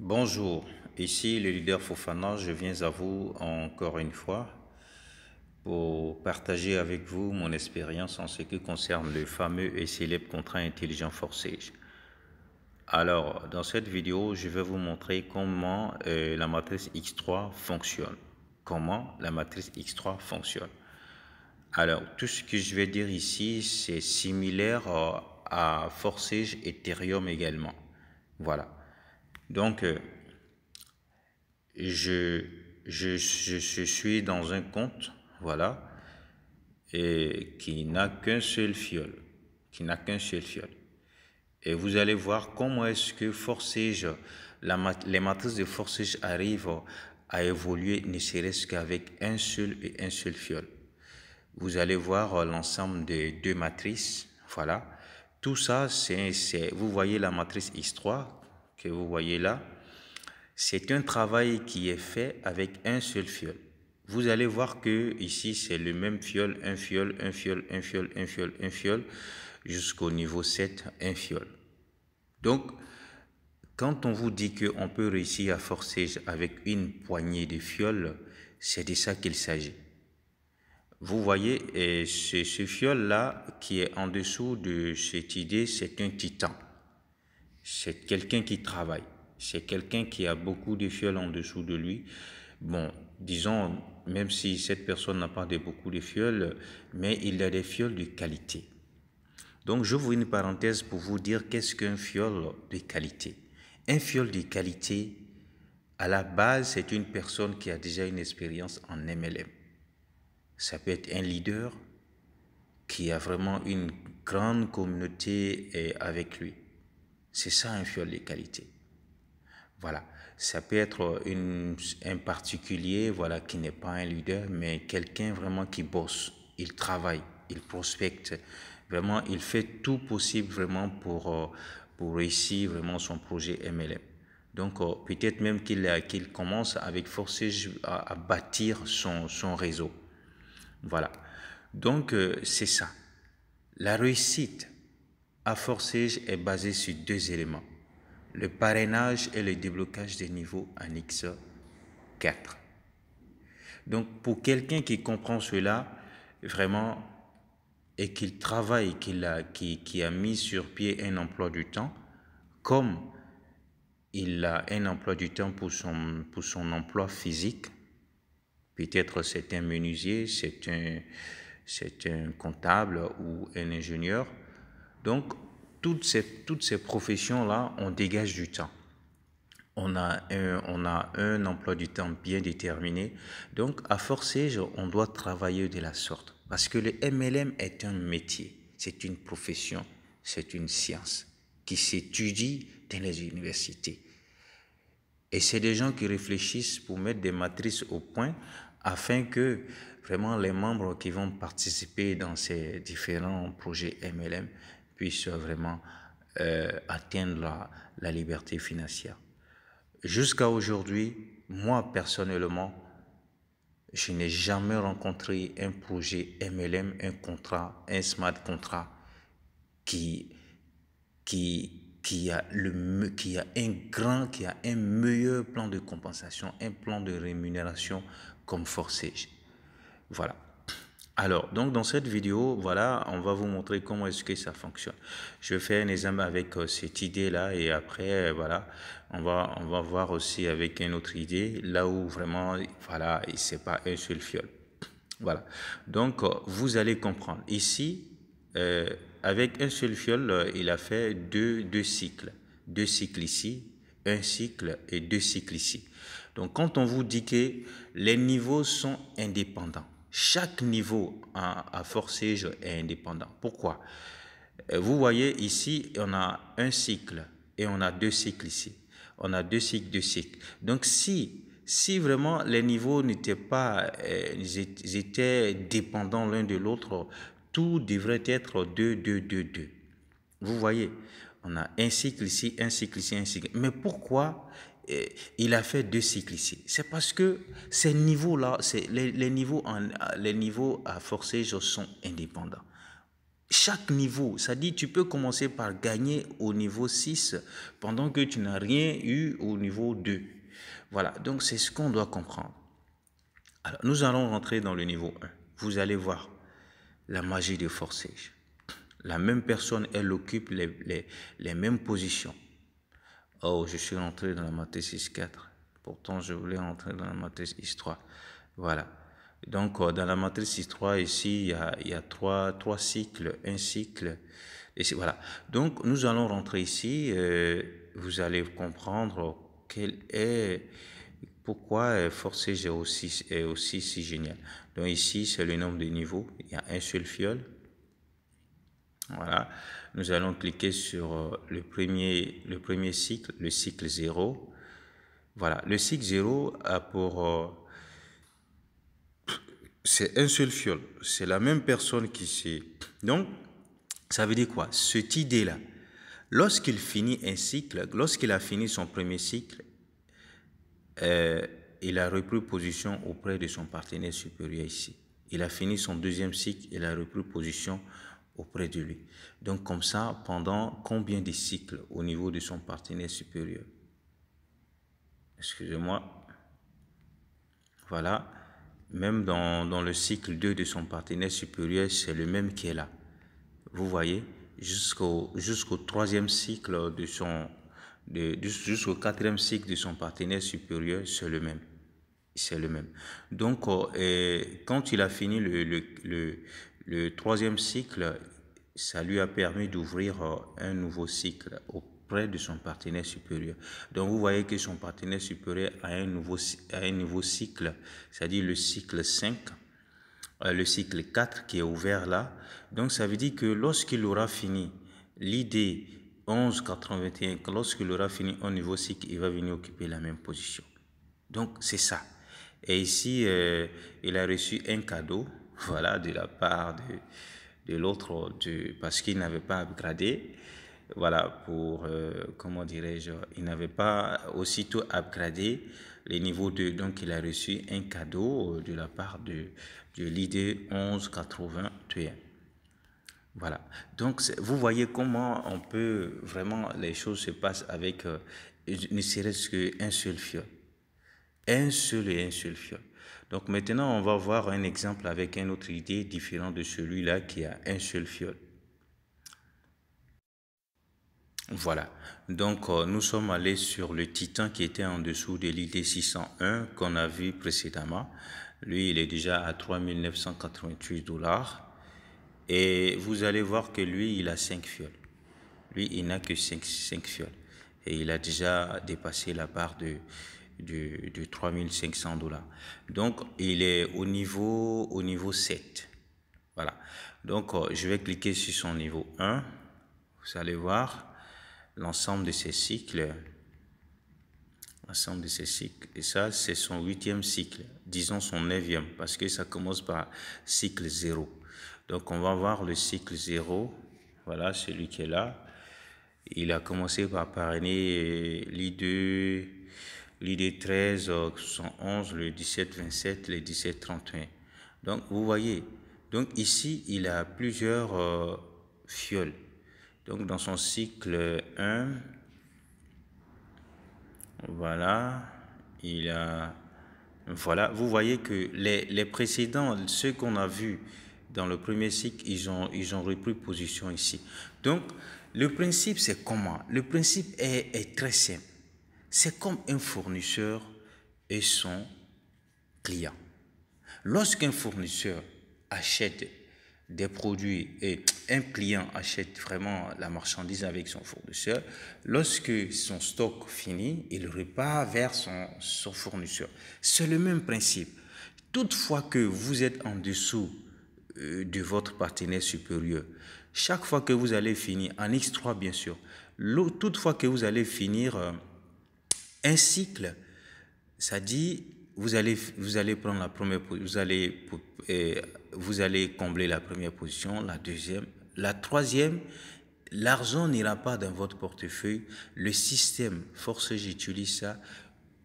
Bonjour, ici le leader Fofana, je viens à vous encore une fois pour partager avec vous mon expérience en ce qui concerne le fameux et célèbre contrat intelligent Forsage. Alors, dans cette vidéo, je vais vous montrer comment la matrice X3 fonctionne. Comment la matrice X3 fonctionne. Alors, tout ce que je vais dire ici, c'est similaire à Forsage Ethereum également. Voilà. Donc, je, je suis dans un compte, voilà, et qui n'a qu'un seul fiole, qui n'a qu'un seul fiole. Et vous allez voir comment est-ce que Forsage, les matrices de Forsage arrivent à évoluer ne serait-ce qu'avec un seul et un seul fiole. Vous allez voir l'ensemble des deux matrices, voilà. Tout ça, vous voyez la matrice X3 que vous voyez là. C'est un travail qui est fait avec un seul fiole. Vous allez voir que ici c'est le même fiole, un fiole, un fiole, un fiole, un fiole, un fiole, jusqu'au niveau 7, un fiole. Donc, quand on vous dit qu'on peut réussir à forcer avec une poignée de fioles, c'est de ça qu'il s'agit. Vous voyez, et ce fiole-là qui est en dessous de cette idée, c'est un titan. C'est quelqu'un qui travaille. C'est quelqu'un qui a beaucoup de fioles en dessous de lui. Bon, disons, même si cette personne n'a pas beaucoup de fioles, mais il a des fioles de qualité. Donc, j'ouvre une parenthèse pour vous dire qu'est-ce qu'un fiole de qualité. Un fiole de qualité, à la base, c'est une personne qui a déjà une expérience en MLM. Ça peut être un leader qui a vraiment une grande communauté avec lui. C'est ça un fiole de qualité. Voilà, ça peut être un particulier, voilà, qui n'est pas un leader, mais quelqu'un vraiment qui bosse, il travaille, il prospecte, vraiment, il fait tout possible vraiment pour réussir vraiment son projet MLM. Donc, peut-être même qu'il commence avec Forsage à bâtir son réseau. Voilà. Donc, c'est ça. La réussite à Forsage est basée sur deux éléments: le parrainage et le déblocage des niveaux en X4. Donc, pour quelqu'un qui comprend cela, vraiment, et qu'il travaille, qui a mis sur pied un emploi du temps, comme il a un emploi du temps pour son emploi physique, peut-être c'est un menuisier, c'est un comptable ou un ingénieur. Donc, toutes ces professions-là, on dégage du temps. On a un emploi du temps bien déterminé. Donc, à Forsage, on doit travailler de la sorte. Parce que le MLM est un métier, c'est une profession, c'est une science qui s'étudie dans les universités. Et c'est des gens qui réfléchissent pour mettre des matrices au point afin que vraiment les membres qui vont participer dans ces différents projets MLM puissent vraiment atteindre la liberté financière. Jusqu'à aujourd'hui, moi personnellement, je n'ai jamais rencontré un projet MLM, un contrat, un smart contract qui a un meilleur plan de compensation, un plan de rémunération comme Forsage. Voilà. Alors, donc dans cette vidéo, voilà, on va vous montrer comment est-ce que ça fonctionne. Je vais faire un exemple avec cette idée-là et après, voilà, on va voir aussi avec une autre idée, là où vraiment, voilà, c'est pas un seul fiole. Voilà. Donc, vous allez comprendre. Ici, avec un seul fiole, il a fait deux cycles. Deux cycles ici, un cycle et deux cycles ici. Donc, quand on vous dit que les niveaux sont indépendants, chaque niveau à Forsage est indépendant. Pourquoi? Vous voyez ici, on a un cycle et on a deux cycles ici. On a deux cycles. Donc, si vraiment les niveaux n'étaient pas, ils étaient dépendants l'un de l'autre, tout devrait être 2, 2, 2, 2. Vous voyez, on a un cycle ici, un cycle ici, un cycle. Mais pourquoi il a fait deux cycles ici? C'est parce que ces niveaux-là, les niveaux à Forsage sont indépendants. Chaque niveau, ça dit tu peux commencer par gagner au niveau 6 pendant que tu n'as rien eu au niveau 2. Voilà, donc c'est ce qu'on doit comprendre. Alors, nous allons rentrer dans le niveau 1. Vous allez voir la magie de forçage. La même personne, elle occupe les mêmes positions. Oh, je suis rentré dans la matrice X4. Pourtant, je voulais rentrer dans la matrice X3. Voilà. Donc, dans la matrice X3, ici, il y a trois cycles, un cycle. Et voilà. Donc, nous allons rentrer ici. Vous allez comprendre pourquoi forçage est aussi si génial. Donc, ici, c'est le nombre de niveaux. Il y a un seul fiole. Voilà, nous allons cliquer sur le premier cycle, le cycle 0. Voilà, le cycle 0 a pour... c'est un seul fiole, c'est la même personne qui s'est... Donc, ça veut dire quoi? Cette idée-là, lorsqu'il finit un cycle, lorsqu'il a fini son premier cycle, il a repris position auprès de son partenaire supérieur ici. Il a fini son deuxième cycle, il a repris position auprès de lui. Donc comme ça, pendant combien de cycles au niveau de son partenaire supérieur? Excusez-moi. Voilà. Même dans le cycle 2 de son partenaire supérieur, c'est le même qui est là. Vous voyez, jusqu'au troisième cycle jusqu'au quatrième cycle de son partenaire supérieur, c'est le même. C'est le même. Donc, quand il a fini le troisième cycle, ça lui a permis d'ouvrir un nouveau cycle auprès de son partenaire supérieur. Donc, vous voyez que son partenaire supérieur a un nouveau cycle, c'est-à-dire le cycle 5, le cycle 4 qui est ouvert là. Donc, ça veut dire que lorsqu'il aura fini l'idée 1181, lorsqu'il aura fini un nouveau cycle, il va venir occuper la même position. Donc, c'est ça. Et ici, il a reçu un cadeau, voilà, de la part de l'autre, parce qu'il n'avait pas upgradé. Voilà, comment dirais-je, il n'avait pas aussitôt upgradé les niveaux 2. Donc, il a reçu un cadeau de la part de l'idée 1181. Voilà. Donc, vous voyez comment on peut vraiment, les choses se passent avec ne serait-ce qu'un seul fiole. Un seul et un seul fiole. Donc maintenant, on va voir un exemple avec une autre idée différente de celui-là qui a un seul fiole. Voilà. Donc nous sommes allés sur le Titan qui était en dessous de l'idée 601 qu'on a vu précédemment. Lui, il est déjà à 3 988 $. Et vous allez voir que lui, il a 5 fioles. Lui, il n'a que 5 fioles. Et il a déjà dépassé la barre de 3 500 $. Donc, il est au niveau 7. Voilà. Donc, je vais cliquer sur son niveau 1. Vous allez voir l'ensemble de ces cycles. L'ensemble de ces cycles. Et ça, c'est son 8e cycle. Disons son 9e, parce que ça commence par cycle 0. Donc, on va voir le cycle 0. Voilà, celui qui est là. Il a commencé par parrainer l'idée 13, 111, le 17, 27, le 17, 31. Donc, vous voyez, donc ici, il a plusieurs fioles. Donc, dans son cycle 1, voilà, il a... Voilà, vous voyez que les précédents, ceux qu'on a vus dans le premier cycle, ils ont repris position ici. Donc, le principe, c'est comment? Le principe est très simple. C'est comme un fournisseur et son client. Lorsqu'un fournisseur achète des produits et un client achète vraiment la marchandise avec son fournisseur, lorsque son stock finit, il repart vers son fournisseur. C'est le même principe. Toutefois que vous êtes en dessous de votre partenaire supérieur, chaque fois que vous allez finir, en X3 bien sûr, toutefois que vous allez finir un cycle, ça dit vous allez prendre la première position, vous allez combler la première position, la deuxième, la troisième. L'argent n'ira pas dans votre portefeuille. Le système forcé, j'utilise ça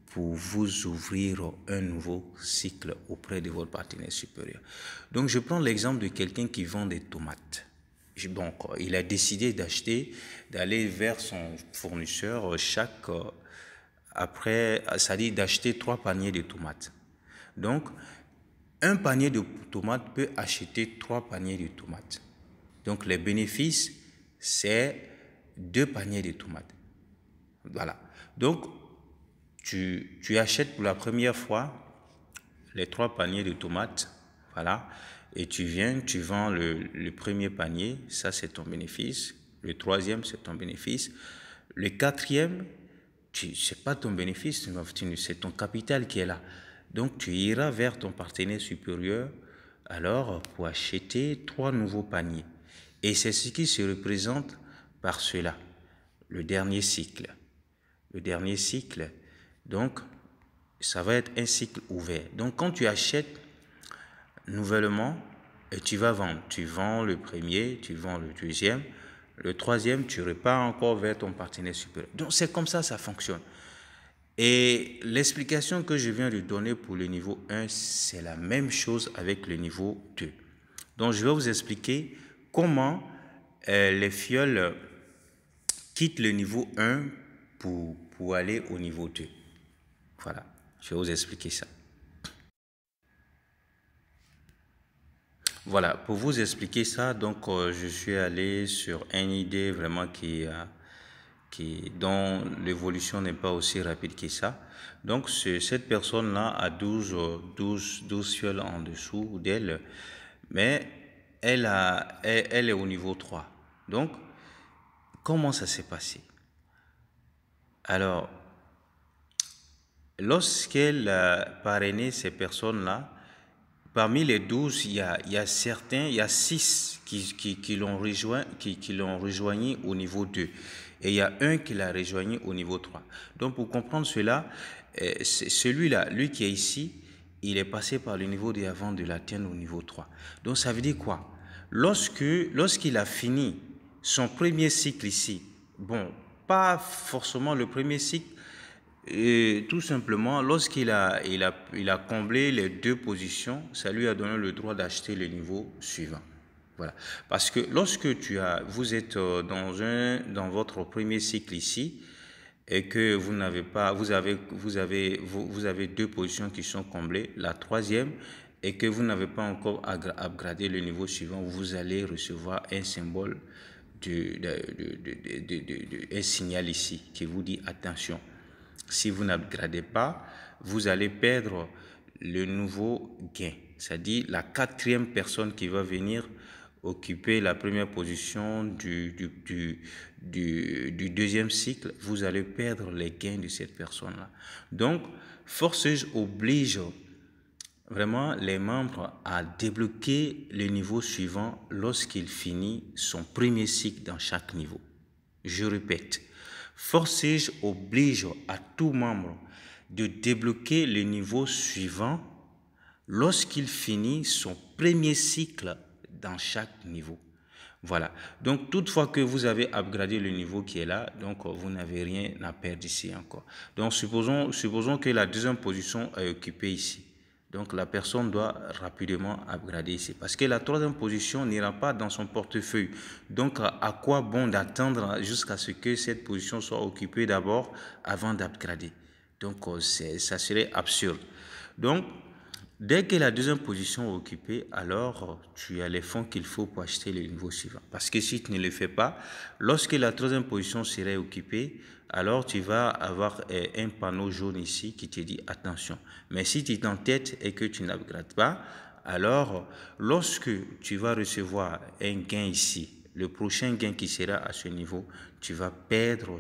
pour vous ouvrir un nouveau cycle auprès de votre partenaire supérieur. Donc, je prends l'exemple de quelqu'un qui vend des tomates. bon, il a décidé d'aller vers son fournisseur c'est-à-dire d'acheter 3 paniers de tomates. Donc, un panier de tomates peut acheter 3 paniers de tomates. Donc, les bénéfices, c'est 2 paniers de tomates. Voilà. Donc, tu achètes pour la première fois les 3 paniers de tomates. Voilà. Et tu vends le premier panier. Ça, c'est ton bénéfice. Le troisième, c'est ton bénéfice. Le quatrième, c'est pas ton bénéfice, c'est ton capital qui est là. Donc, tu iras vers ton partenaire supérieur alors pour acheter 3 nouveaux paniers. Et c'est ce qui se représente par cela, le dernier cycle. Le dernier cycle, donc, ça va être un cycle ouvert. Donc, quand tu achètes nouvellement, et tu vas vendre. Tu vends le premier, tu vends le deuxième, le troisième, tu repars encore vers ton partenaire supérieur. Donc, c'est comme ça fonctionne. Et l'explication que je viens de donner pour le niveau 1, c'est la même chose avec le niveau 2. Donc, je vais vous expliquer comment les fioles quittent le niveau 1 pour aller au niveau 2. Voilà, je vais vous expliquer ça. Voilà, pour vous expliquer ça, donc je suis allé sur une idée vraiment dont l'évolution n'est pas aussi rapide que ça. Donc cette personne-là a 12 fioles en dessous d'elle, mais elle est au niveau 3. Donc, comment ça s'est passé? Alors, lorsqu'elle a parrainé ces personnes-là, parmi les 12, il y a 6 qui l'ont rejoint au niveau 2. Et il y a un qui l'a rejoint au niveau 3. Donc, pour comprendre cela, celui-là, lui qui est ici, il est passé par le niveau d'avant de l'atteindre au niveau 3. Donc, ça veut dire quoi? Lorsqu'il a fini son premier cycle ici, bon, pas forcément le premier cycle, et tout simplement, lorsqu'il a comblé les 2 positions, ça lui a donné le droit d'acheter le niveau suivant. Voilà. Parce que lorsque vous êtes dans votre premier cycle ici, et que vous n'avez pas, vous avez 2 positions qui sont comblées, la troisième, et que vous n'avez pas encore upgradé le niveau suivant, vous allez recevoir un symbole, un signal ici qui vous dit attention. Si vous n'upgradez pas, vous allez perdre le nouveau gain. C'est-à-dire la 4e personne qui va venir occuper la première position du 2e cycle, vous allez perdre les gains de cette personne-là. Donc, forceuse oblige vraiment les membres à débloquer le niveau suivant lorsqu'il finit son premier cycle dans chaque niveau. Je répète, forceuse oblige à tout membre de débloquer le niveau suivant lorsqu'il finit son premier cycle dans chaque niveau. Voilà. Donc, toutefois que vous avez upgradé le niveau qui est là, donc vous n'avez rien à perdre ici encore. Donc, supposons que la 2e position est occupée ici. Donc, la personne doit rapidement upgrader ici. Parce que la 3e position n'ira pas dans son portefeuille. Donc, à quoi bon d'attendre jusqu'à ce que cette position soit occupée d'abord avant d'upgrader? Donc, ça serait absurde. Donc, dès que la 2e position est occupée, alors tu as les fonds qu'il faut pour acheter le niveau suivant. Parce que si tu ne le fais pas, lorsque la 3e position serait occupée, alors tu vas avoir un panneau jaune ici qui te dit attention. Mais si tu t'entêtes et que tu n'upgrades pas, alors lorsque tu vas recevoir un gain ici, le prochain gain qui sera à ce niveau, tu vas perdre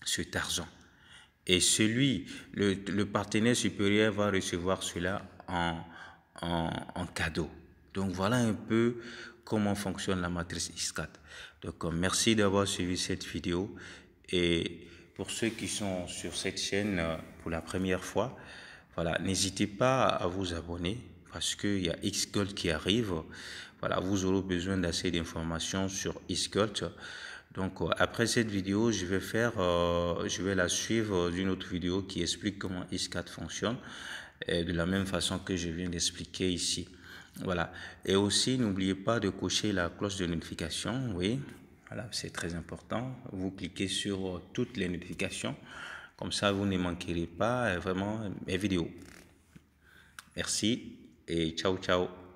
cet argent. Et le partenaire supérieur va recevoir cela en cadeau. Donc, voilà un peu comment fonctionne la matrice X4. Donc, merci d'avoir suivi cette vidéo. Et pour ceux qui sont sur cette chaîne pour la première fois, voilà, n'hésitez pas à vous abonner parce qu'il y a Xgold qui arrive. Voilà, vous aurez besoin d'assez d'informations sur Xgold. Donc, après cette vidéo, je vais la suivre d'une autre vidéo qui explique comment X4 fonctionne, de la même façon que je viens d'expliquer ici. Voilà. Et aussi, n'oubliez pas de cocher la cloche de notification. Oui, voilà, c'est très important. Vous cliquez sur toutes les notifications. Comme ça, vous ne manquerez pas vraiment mes vidéos. Merci et ciao, ciao.